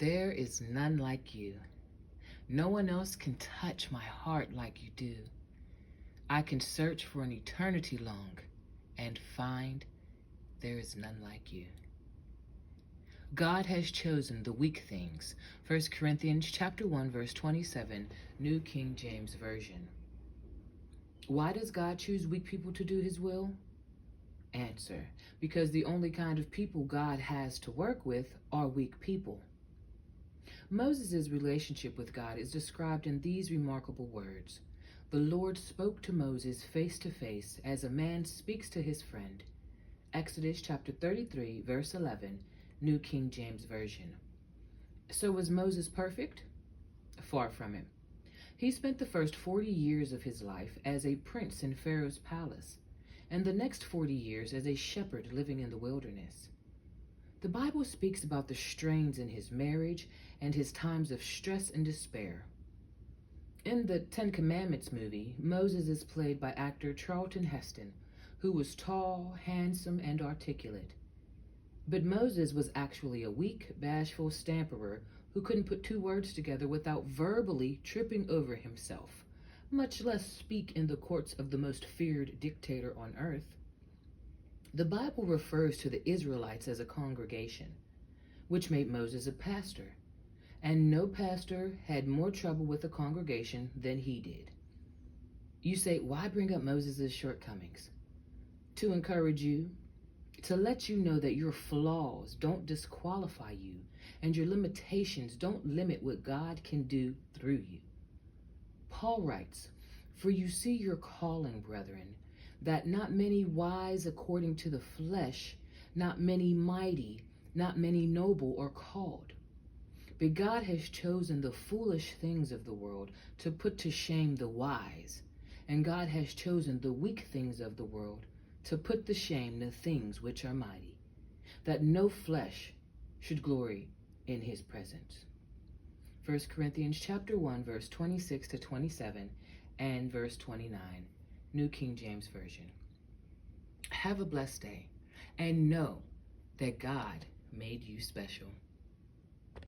There is none like you. No one else can touch my heart like you do. I can search for an eternity long and find there is none like you. God has chosen the weak things. 1 Corinthians chapter 1 verse 27, New King James Version. Why does God choose weak people to do his will? Answer: because the only kind of people God has to work with are weak people. Moses' relationship with God is described in these remarkable words. The Lord spoke to Moses face to face as a man speaks to his friend. Exodus chapter 33, verse 11, New King James Version. So was Moses perfect? Far from it. He spent the first 40 years of his life as a prince in Pharaoh's palace, and the next 40 years as a shepherd living in the wilderness. The Bible speaks about the strains in his marriage and his times of stress and despair. In the Ten Commandments movie, Moses is played by actor Charlton Heston, who was tall, handsome, and articulate. But Moses was actually a weak, bashful stammerer who couldn't put two words together without verbally tripping over himself, much less speak in the courts of the most feared dictator on earth. The Bible refers to the Israelites as a congregation, which made Moses a pastor, and no pastor had more trouble with a congregation than he did. You say, why bring up Moses' shortcomings? To encourage you, to let you know that your flaws don't disqualify you, and your limitations don't limit what God can do through you. Paul writes, "For you see your calling, brethren, that not many wise according to the flesh, not many mighty, not many noble are called. But God has chosen the foolish things of the world to put to shame the wise, and God has chosen the weak things of the world to put to shame the things which are mighty, that no flesh should glory in his presence." 1 Corinthians chapter 1, verse 26 to 27, and verse 29, New King James Version. Have a blessed day, and know that God made you special.